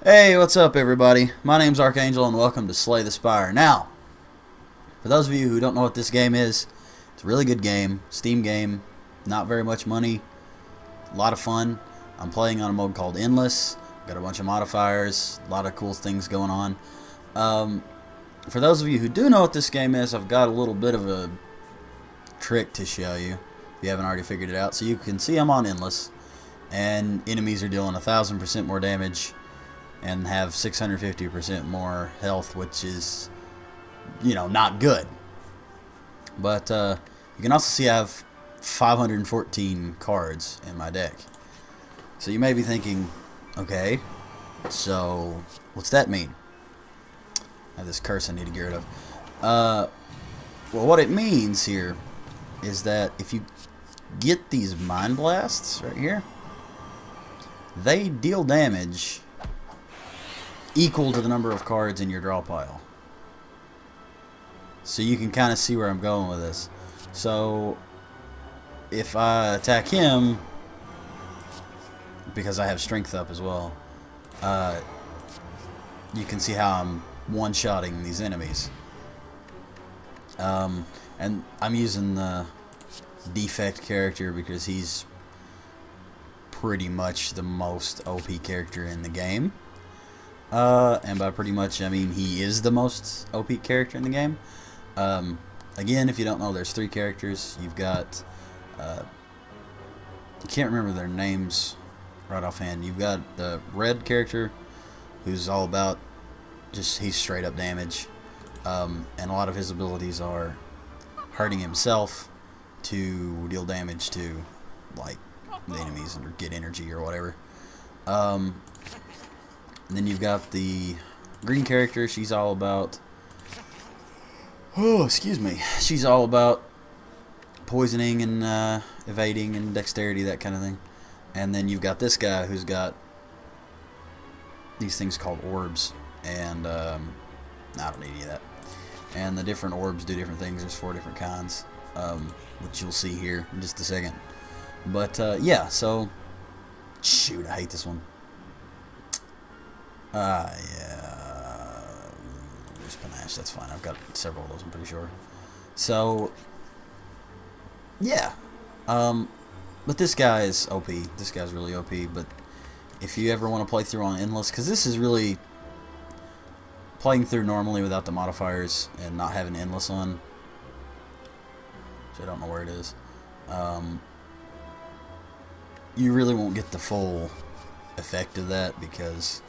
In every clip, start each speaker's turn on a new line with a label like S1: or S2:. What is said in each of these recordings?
S1: Hey, what's up, everybody? My name's Archangel, and welcome to Slay the Spire. Now, for those of you who don't know what this game is, it's a really good game, Steam game, not very much money, a lot of fun. I'm playing on a mode called Endless, got a bunch of modifiers, a lot of cool things going on. For those of you who do know what this game is, I've got a little bit of a trick to show you, if you haven't already figured it out. So you can see I'm on Endless, and enemies are dealing 1,000% more damage and have 650% more health, which is, not good. But you can also see I have 514 cards in my deck. So you may be thinking, okay, so what's that mean? I have this curse I need to get rid of. Well, what it means here is that if you get these Mind Blasts right here, they deal damage equal to the number of cards in your draw pile. So you can kind of see where I'm going with this. So if I attack him, because I have strength up as well, you can see how I'm one-shotting these enemies. And I'm using the defect character because he's pretty much the most OP character in the game. And by pretty much, I mean he is the most OP character in the game. Again, if you don't know, there's 3 characters. You've got, I can't remember their names right offhand. You've got the red character, who's all about just, he's straight up damage. And a lot of his abilities are hurting himself to deal damage to, like, the enemies or get energy or whatever. And then you've got the green character. She's all about, she's all about poisoning and evading and dexterity, that kind of thing. And then you've got this guy who's got these things called orbs, and I don't need any of that. And the different orbs do different things. There's 4 different kinds, which you'll see here in just a second. But yeah, so shoot, I hate this one. Yeah, there's panache, that's fine. I've got several of those, I'm pretty sure. So, yeah. But this guy is OP. This guy's really OP, but if you ever want to play through on Endless, because this is really playing through normally without the modifiers and not having Endless on, which I don't know where it is, you really won't get the full effect of that, because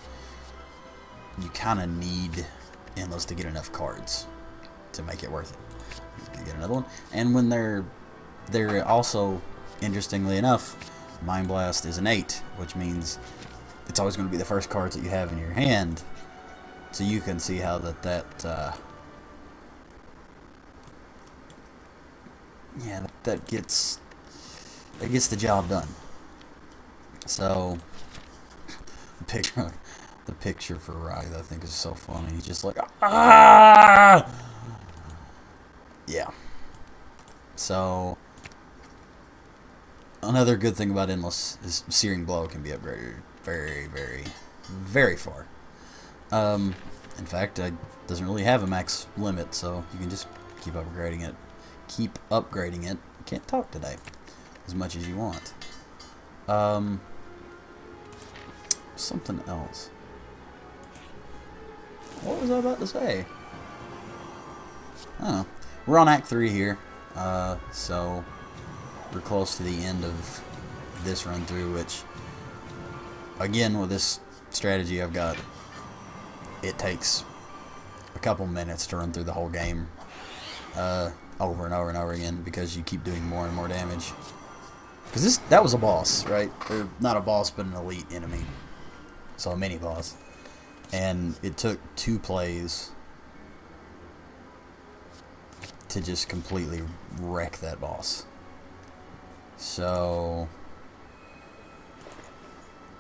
S1: you kind of need Endless to get enough cards to make it worth it. Get another one. And when they're also, interestingly enough, Mind Blast is an 8, which means it's always going to be the first cards that you have in your hand. So you can see how that gets the job done. So the picture for Wraith, I think, is so funny. He's just like, ah! Yeah. So, another good thing about Endless is Searing Blow can be upgraded very, very, very far. In fact, it doesn't really have a max limit, so you can just keep upgrading it. Keep upgrading it. Can't talk today. As much as you want. Something else. What was I about to say? Oh, we're on Act 3 here, so we're close to the end of this run through, which, again, with this strategy I've got, it takes a couple minutes to run through the whole game over and over and over again, because you keep doing more and more damage. Because that was a boss, right? Or not a boss, but an elite enemy. So a mini boss. And it took 2 plays to just completely wreck that boss. So,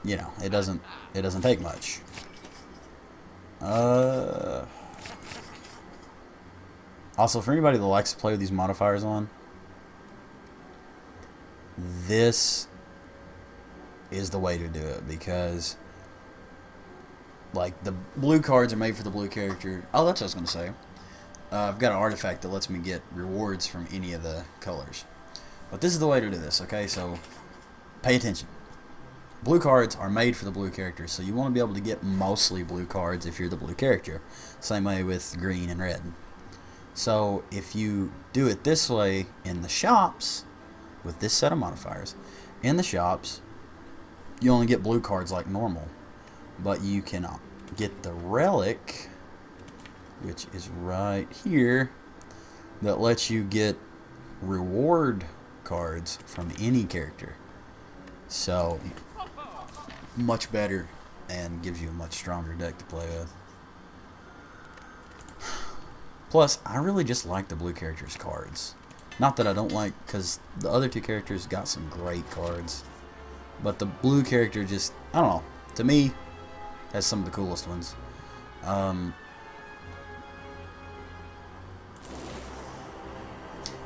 S1: it doesn't take much. Also, for anybody that likes to play with these modifiers on, this is the way to do it, because like the blue cards are made for the blue character. Oh, that's what I was gonna say. I've got an artifact that lets me get rewards from any of the colors. But this is the way to do this, okay? So pay attention. Blue cards are made for the blue character, so you want to be able to get mostly blue cards if you're the blue character. Same way with green and red. So if you do it this way in the shops, with this set of modifiers, in the shops, you only get blue cards like normal. But you can get the relic, which is right here, that lets you get reward cards from any character. So much better and gives you a much stronger deck to play with. Plus, I really just like the blue characters' cards. Not that I don't like, because the other two characters got some great cards. But the blue character just, I don't know, to me, has some of the coolest ones.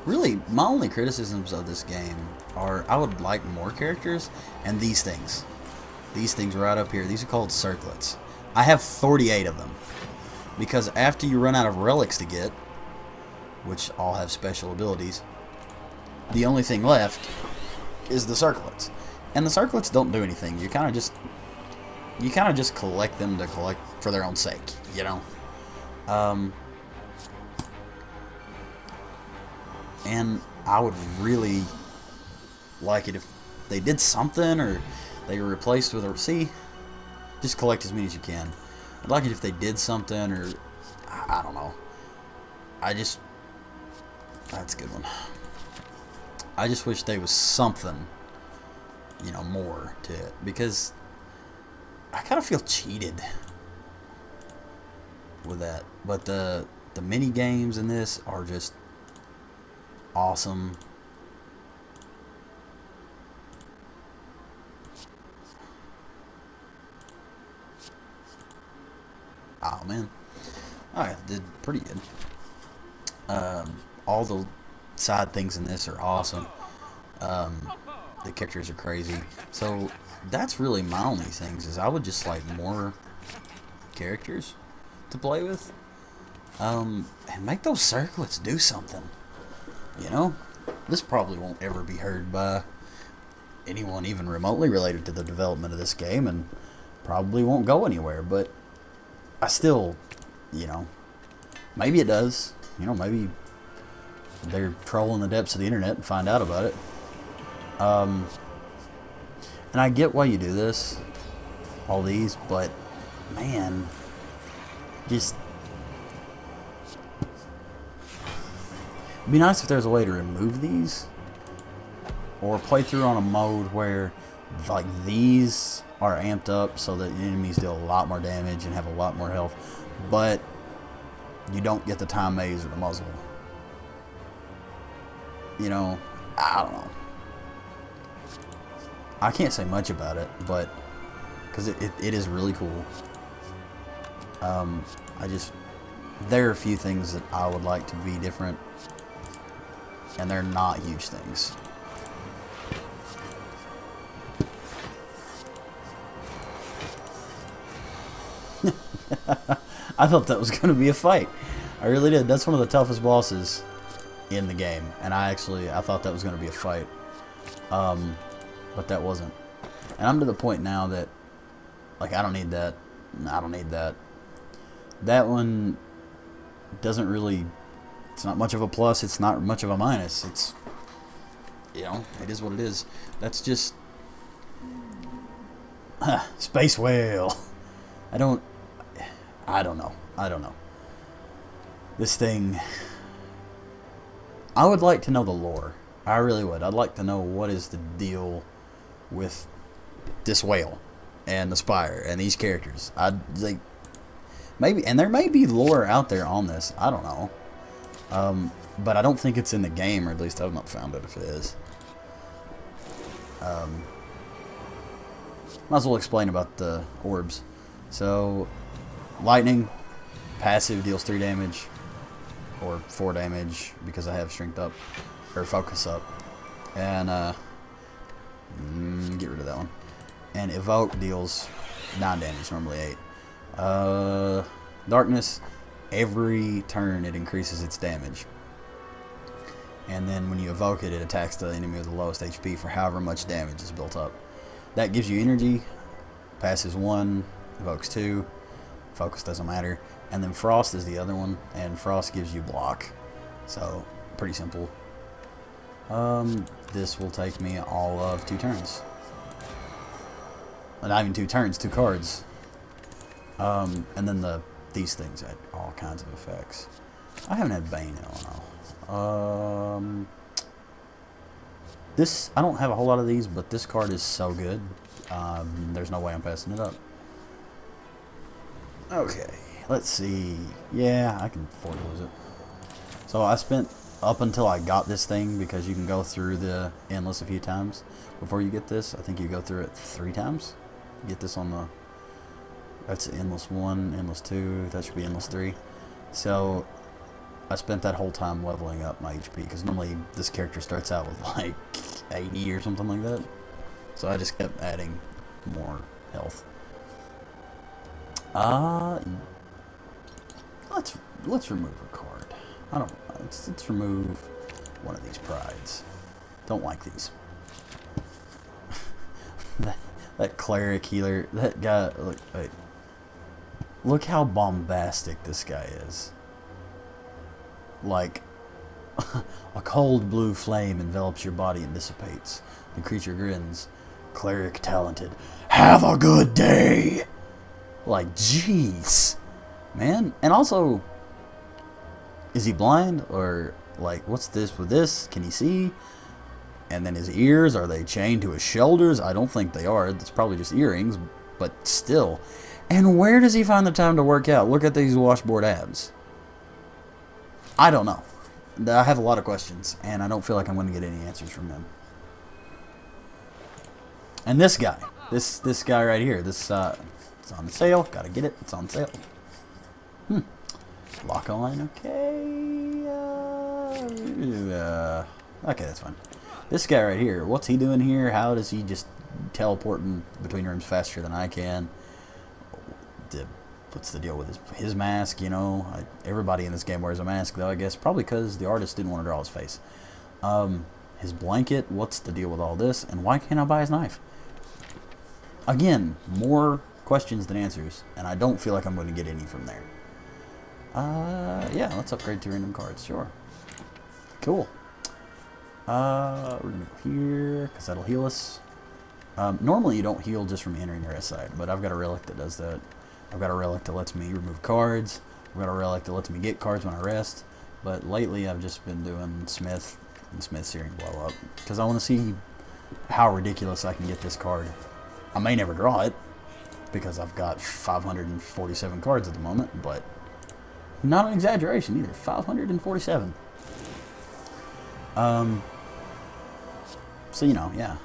S1: Really, my only criticisms of this game are I would like more characters and these things. These things right up here. These are called circlets. I have 48 of them. Because after you run out of relics to get, which all have special abilities, the only thing left is the circlets. And the circlets don't do anything. You kind of just collect them to collect for their own sake, you know. And I would really like it if they did something, or they were replaced with a... See? Just collect as many as you can. I'd like it if they did something, or... I don't know. That's a good one. I just wish there was something, you know, more to it. Because I kind of feel cheated with that. But the mini games in this are just awesome. Oh man, alright, did pretty good. All the side things in this are awesome. The characters are crazy. So that's really my only things, is I would just like more characters to play with. And make those circlets do something. You know, this probably won't ever be heard by anyone even remotely related to the development of this game, and probably won't go anywhere, but I still, you know, maybe it does. You know, maybe they're trolling the depths of the internet and find out about it. And I get why you do this, all these, but man, just... It'd be nice if there's a way to remove these, or play through on a mode where like these are amped up so that enemies deal a lot more damage and have a lot more health, but you don't get the time maze or the muzzle. You know, I don't know. I can't say much about it, but because it is really cool. There are a few things that I would like to be different, and they're not huge things. I thought that was going to be a fight. I really did. That's one of the toughest bosses in the game, and I thought that was going to be a fight. But that wasn't. And I'm to the point now that, like, I don't need that. I don't need that. That one doesn't really... It's not much of a plus. It's not much of a minus. It's... You know, it is what it is. That's just... Space Whale. I don't know. This thing... I would like to know the lore. I really would. I'd like to know what is the deal with this whale and the Spire and these characters. I'd like... Maybe... And there may be lore out there on this. I don't know. But I don't think it's in the game, or at least I've not found it if it is. Might as well explain about the orbs. So, lightning, passive, deals 3 damage, or 4 damage, because I have strength up, or focus up. And, get rid of that one. And evoke deals 9 damage, normally 8. Darkness, every turn it increases its damage. And then when you evoke it, it attacks the enemy with the lowest HP for however much damage is built up. That gives you energy. Passes 1, evokes 2. Focus doesn't matter. And then Frost is the other one, and Frost gives you block. So, pretty simple. This will take me all of 2 turns. Not even 2 turns, 2 cards. And then these things had all kinds of effects. I haven't had Bane in a while. This, I don't have a whole lot of these, but this card is so good. There's no way I'm passing it up. Okay, let's see. Yeah, I can afford to lose it. So I spent up until I got this thing, because you can go through the endless a few times before you get this. I think you go through it 3 times. Get this on the, that's endless 1, endless 2, that should be endless 3. So I spent that whole time leveling up my HP, because normally this character starts out with like 80 or something like that. So I just kept adding more health. Let's remove a card. Let's remove one of these prides. Don't like these. that cleric healer, that guy. Look how bombastic this guy is. Like, a cold blue flame envelops your body and dissipates. The creature grins. Cleric talented. Have a good day! Like, jeez. Man. And also, is he blind? Or, like, what's this with this? Can he see? And then his ears, are they chained to his shoulders? I don't think they are. It's probably just earrings, but still. And where does he find the time to work out? Look at these washboard abs. I don't know. I have a lot of questions, and I don't feel like I'm going to get any answers from them. And this guy. This guy right here. This, it's on sale. Gotta get it. It's on sale. Lock on. Okay. Okay, that's fine. This guy right here. What's he doing here? How does he just teleporting between rooms faster than I can? What's the deal with his mask? You know, everybody in this game wears a mask, though, I guess. Probably because the artist didn't want to draw his face. His blanket. What's the deal with all this? And why can't I buy his knife? Again, more questions than answers, and I don't feel like I'm going to get any from there. Yeah, let's upgrade to random cards, sure. Cool. We're going to go here, because that'll heal us. Normally you don't heal just from entering your S side, but I've got a relic that does that. I've got a relic that lets me remove cards. I've got a relic that lets me get cards when I rest. But lately I've just been doing Smith and Smith Searing Blow Up, because I want to see how ridiculous I can get this card. I may never draw it, because I've got 547 cards at the moment, but not an exaggeration either. 547. So, you know, yeah.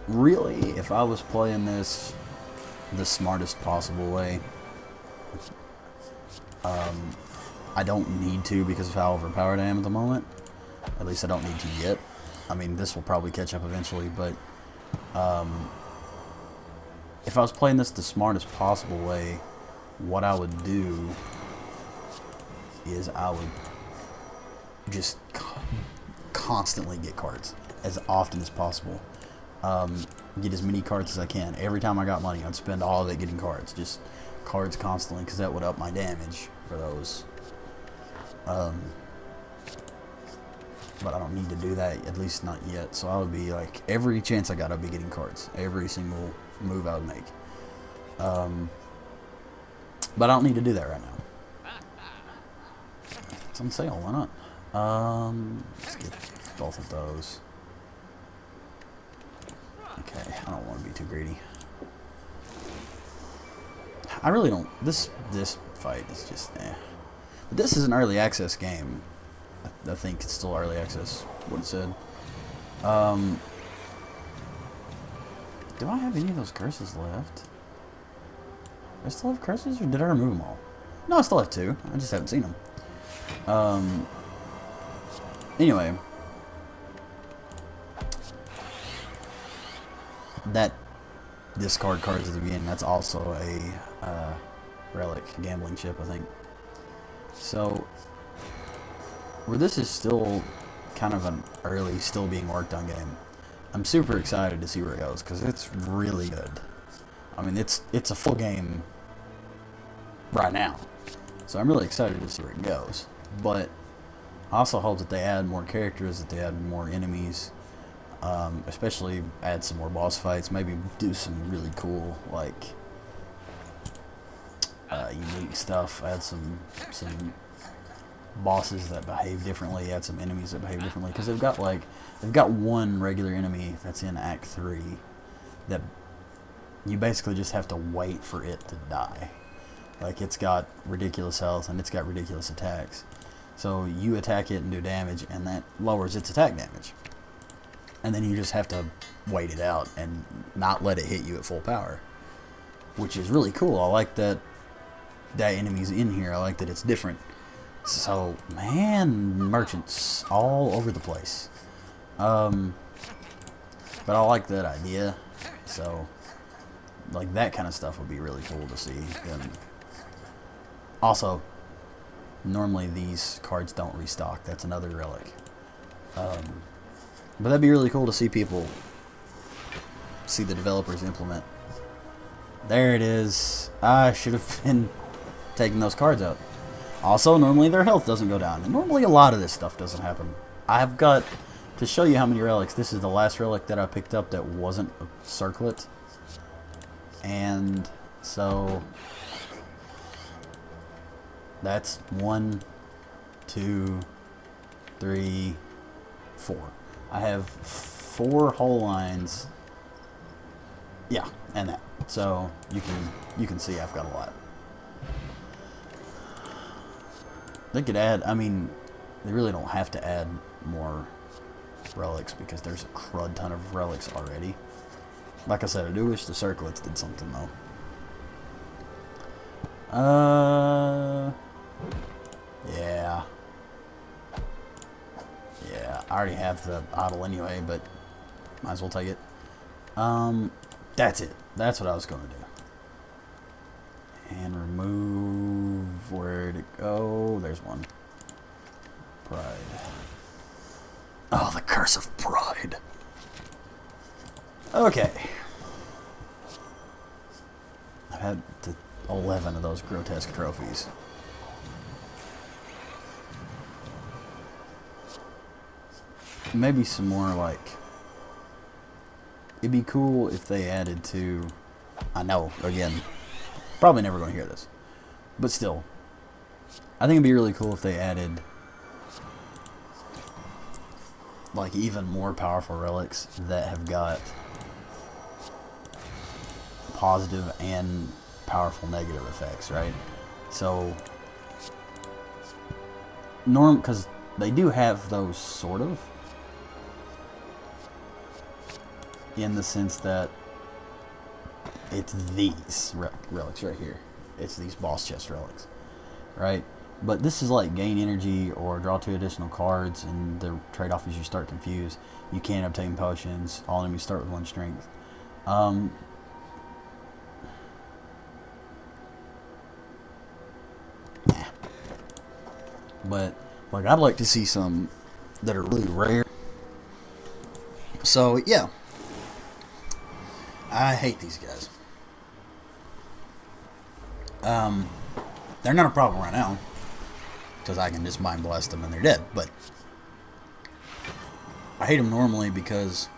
S1: Really, if I was playing this the smartest possible way, I don't need to because of how overpowered I am at the moment. At least I don't need to yet. I mean, this will probably catch up eventually, but if I was playing this the smartest possible way, what I would do is I would just constantly get cards as often as possible. Get as many cards as I can. Every time I got money, I'd spend all of it getting cards. Just cards constantly, because that would up my damage for those. But I don't need to do that, at least not yet. So I would be like, every chance I got, I'd be getting cards. Every single move I would make. But I don't need to do that right now. It's on sale, why not? Let's get both of those. Okay, I don't want to be too greedy. I really don't. This fight is just eh. But this is an early access game. I think it's still early access, what it said. Do I have any of those curses left? Do I still have curses, or did I remove them all? No, I still have 2. I just haven't seen them. Anyway. discard cards at the beginning. That's also a relic gambling chip, I think. So, where this is still kind of an early, still being worked on game, I'm super excited to see where it goes because it's really good. I mean, it's a full game right now, so I'm really excited to see where it goes. But I also hope that they add more characters, that they add more enemies, especially add some more boss fights. Maybe do some really cool unique stuff. Add some bosses that behave differently. Add some enemies that behave differently because they've got one regular enemy that's in Act 3 that you basically just have to wait for it to die. Like, it's got ridiculous health and it's got ridiculous attacks. So you attack it and do damage, and that lowers its attack damage. And then you just have to wait it out and not let it hit you at full power, which is really cool. I like that enemy's in here. I like that it's different. So, man, merchants all over the place. But I like that idea. So, like, that kind of stuff would be really cool to see. And also, normally these cards don't restock. That's another relic. But that'd be really cool to see see the developers implement. There it is. I should have been taking those cards out. Also, normally their health doesn't go down. And normally a lot of this stuff doesn't happen. I've got, to show you how many relics, this is the last relic that I picked up that wasn't a circlet. And so that's 1, 2, 3, 4. I have 4 whole lines. Yeah, and that. So you can see I've got a lot. They could add, I mean, they really don't have to add more relics because there's a crud ton of relics already. Like I said, I do wish the circlets did something though. Yeah. Yeah, I already have the idol anyway, but might as well take it. That's it. That's what I was going to do. And remove, where'd it go? There's one. Pride. Oh, the curse of pride. Okay. I've had 11 of those grotesque trophies. Maybe some more, like, it'd be cool if they added to, I know, again, probably never going to hear this, but still, I think it'd be really cool if they added, like, even more powerful relics that have got positive and powerful negative effects, right? So, because they do have those, sort of, in the sense that it's these relics right here. It's these boss chest relics, right? But this is like gain energy or draw 2 additional cards, and the trade-off is you start confused. You can't obtain potions. All enemies start with 1 strength. But like, I'd like to see some that are really rare. So yeah, I hate these guys. They're not a problem right now because I can just mind blast them and they're dead. But I hate them normally because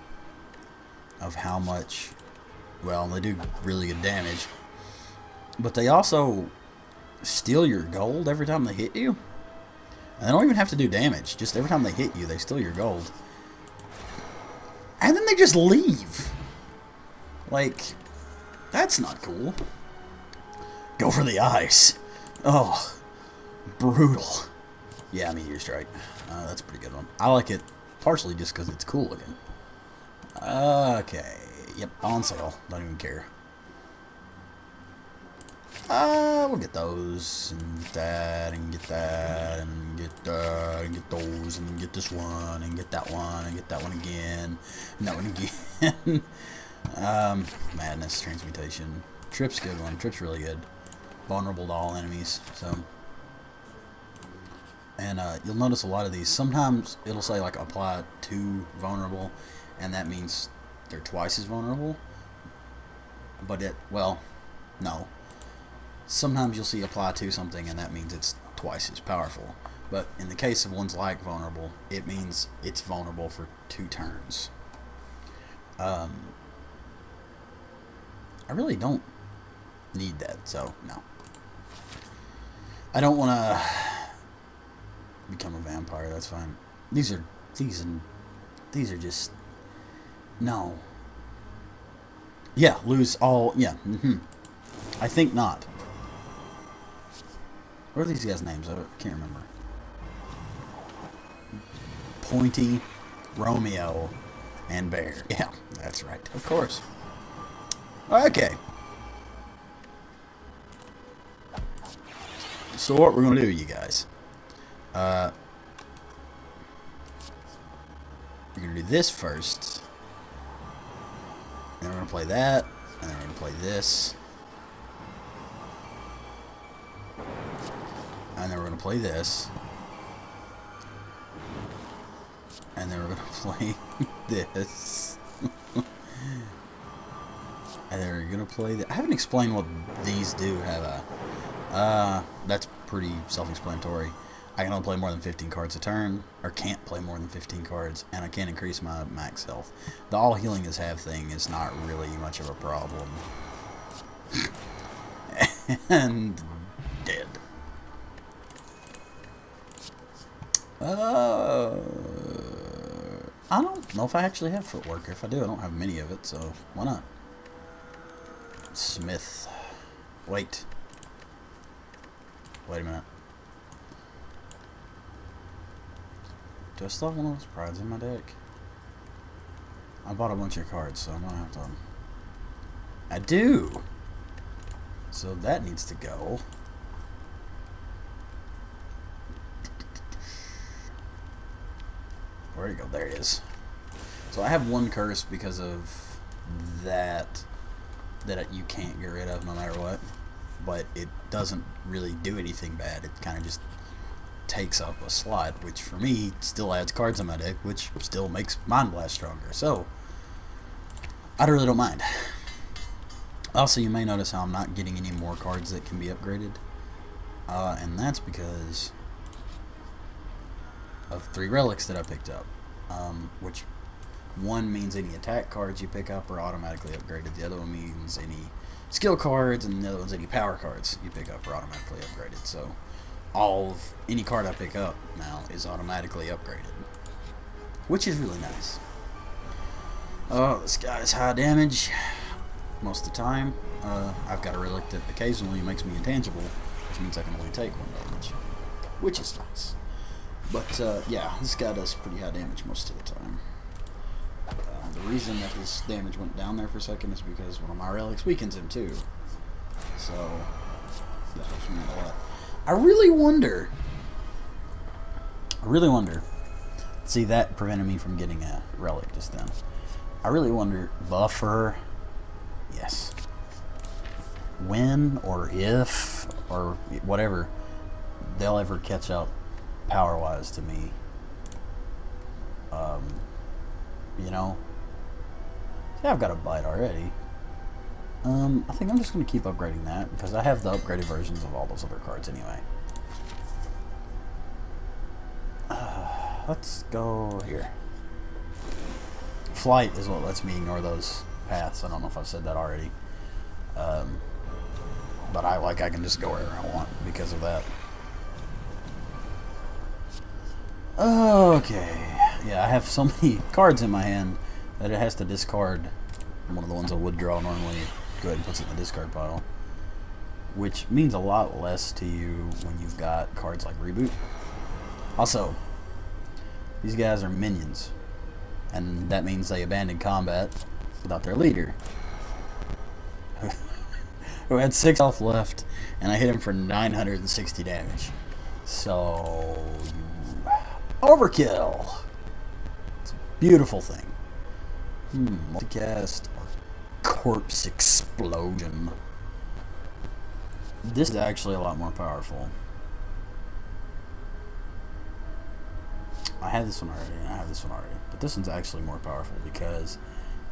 S1: of how much, well, they do really good damage, but they also steal your gold every time they hit you. And they don't even have to do damage. Just every time they hit you, they steal your gold. And then they just leave. Like, that's not cool. Go for the eyes. Oh, brutal. Yeah, Meteor Strike. That's a pretty good one. I like it partially just because it's cool looking. Okay. Yep, on sale. Don't even care. We'll get those, and that, and get that, and get that, and get those, and get this one, and get that one, and get that one again, and that one again. Madness, Transmutation. Trip's a good one. Trip's really good. Vulnerable to all enemies. So, and you'll notice a lot of these. Sometimes it'll say like apply to vulnerable, and that means they're twice as vulnerable. But no. Sometimes you'll see apply to something, and that means it's twice as powerful. But in the case of ones like vulnerable, it means it's vulnerable for 2 turns. I really don't need that, so no. I don't want to become a vampire. That's fine. These are just no. Yeah, lose all. Yeah. I think not. What are these guys' names? I can't remember. Pointy, Romeo, and Bear. Yeah, that's right. Of course. Okay. So what we're going to do, you guys. We're going to do this first. And then we're going to play that. And then we're going to play this. And then we're going to play this. And then we're going to play this. And then we're going to play that. I haven't explained what these do. That's pretty self-explanatory. I can only play more than 15 cards a turn, or can't play more than 15 cards, and I can't increase my max health. The all healing is half thing is not really much of a problem. And dead. I don't know if I actually have footwork. If I do, I don't have many of it, so why not? Smith. Wait a minute. Do I still have one of those prides in my deck? I bought a bunch of cards, so I'm gonna have to... I do! So that needs to go. Where you go? There it is. So I have one curse because of that you can't get rid of no matter what. But it doesn't really do anything bad. It kind of just takes up a slot, which for me still adds cards in my deck, which still makes Mind Blast stronger. So I really don't mind. Also, you may notice how I'm not getting any more cards that can be upgraded, and that's because of 3 relics that I picked up, which one means any attack cards you pick up are automatically upgraded. The other one means any skill cards, and the other one's any power cards you pick up are automatically upgraded. So any card I pick up now is automatically upgraded, which is really nice. Oh, this guy's high damage most of the time. I've got a relic that occasionally makes me intangible, which means I can only take 1 damage, which is nice. But yeah, this guy does pretty high damage most of the time. The reason that his damage went down there for a second is because one of my relics weakens him too. So that helps me out a lot. I really wonder. See, that prevented me from getting a relic just then. I really wonder, buffer, yes. When or if or whatever they'll ever catch up power-wise to me. You know. See, I've got a bite already. I think I'm just going to keep upgrading that because I have the upgraded versions of all those other cards anyway. Let's go here. Flight is what lets me ignore those paths. I don't know if I've said that already. But I can just go wherever I want because of that. Okay. Yeah, I have so many cards in my hand that it has to discard one of the ones I would draw normally. Go ahead and puts it in the discard pile, which means a lot less to you when you've got cards like Reboot. Also, these guys are minions, and that means they abandon combat without their leader, who had 6 health left, and I hit him for 960 damage. So, overkill. It's a beautiful thing. Multicast. corpse explosion. This is actually a lot more powerful. I have this one already, and I have this one already. But this one's actually more powerful because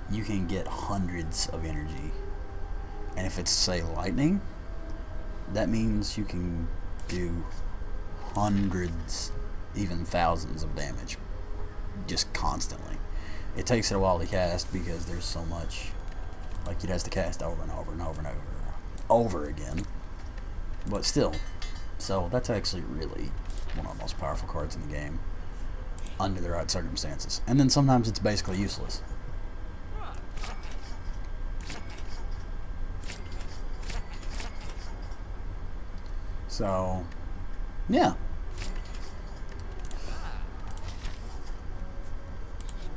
S1: you can get hundreds of energy. And if it's, say, lightning, that means you can do hundreds, even thousands of damage just constantly. It takes it a while to cast because there's so much, like, it has to cast over and over and over and over again. But still, so that's actually really one of the most powerful cards in the game under the right circumstances. And then sometimes it's basically useless. So, yeah.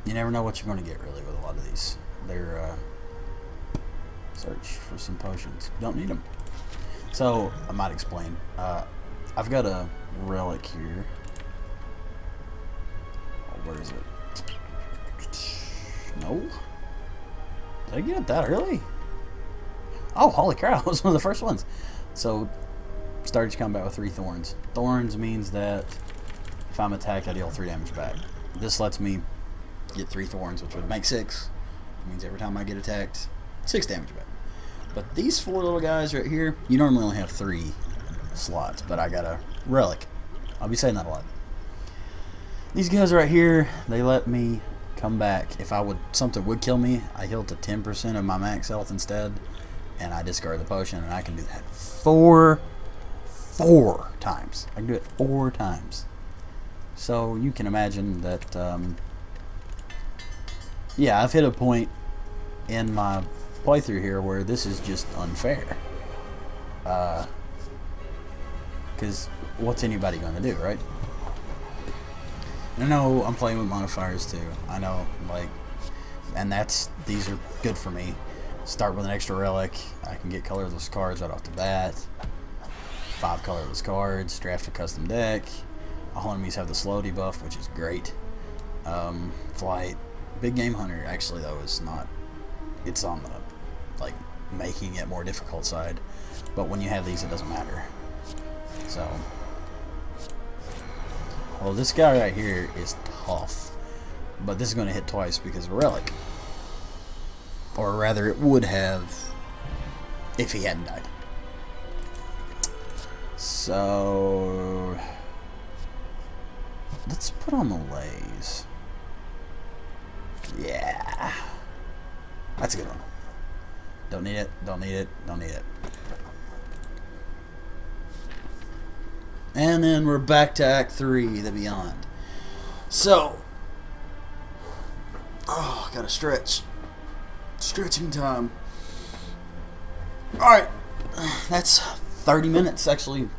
S1: You never know what you're going to get, really, with a lot of these. They're, search for some potions. Don't need them. So, I might explain. I've got a relic here. Oh, where is it? No? Did I get it that early? Oh, holy crap. That was one of the first ones. So, starts combat with 3 thorns. Thorns means that if I'm attacked, I deal 3 damage back. This lets me get 3 thorns, which would make 6. It means every time I get attacked, 6 damage back. But these 4 little guys right here, you normally only have 3 slots, but I got a relic. I'll be saying that a lot. These guys right here, they let me come back. If something would kill me, I heal to 10% of my max health instead, and I discard the potion, and I can do that 4 times. I can do it 4 times. So you can imagine that, yeah, I've hit a point in my playthrough here where this is just unfair. Because what's anybody going to do, right? I know I'm playing with modifiers too. I know, like, and these are good for me. Start with an extra relic. I can get colorless cards right off the bat. 5 colorless cards. Draft a custom deck. All enemies have the slow debuff, which is great. Flight. Big Game Hunter, actually, though, is not. It's on the, like, making it more difficult side. But when you have these, it doesn't matter. So. Well, this guy right here is tough. But this is going to hit twice because of a relic. Or rather, it would have if he hadn't died. So let's put on the lays. Yeah. That's a good one. Don't need it, don't need it, don't need it. And then we're back to Act 3, the Beyond. So, oh, gotta stretch. Stretching time. Alright, that's 30 minutes, actually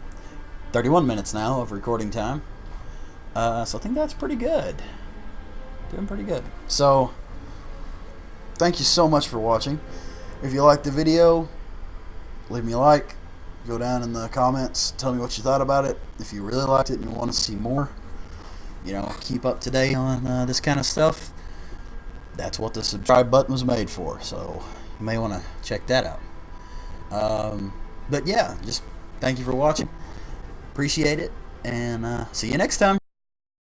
S1: 31 minutes now of recording time. So I think that's pretty good. Doing pretty good. So, thank you so much for watching. If you liked the video, leave me a like. Go down in the comments, tell me what you thought about it. If you really liked it and you want to see more, you know, keep up to date on this kind of stuff. That's what the subscribe button was made for, so you may want to check that out. But yeah, just thank you for watching. Appreciate it, and see you next time.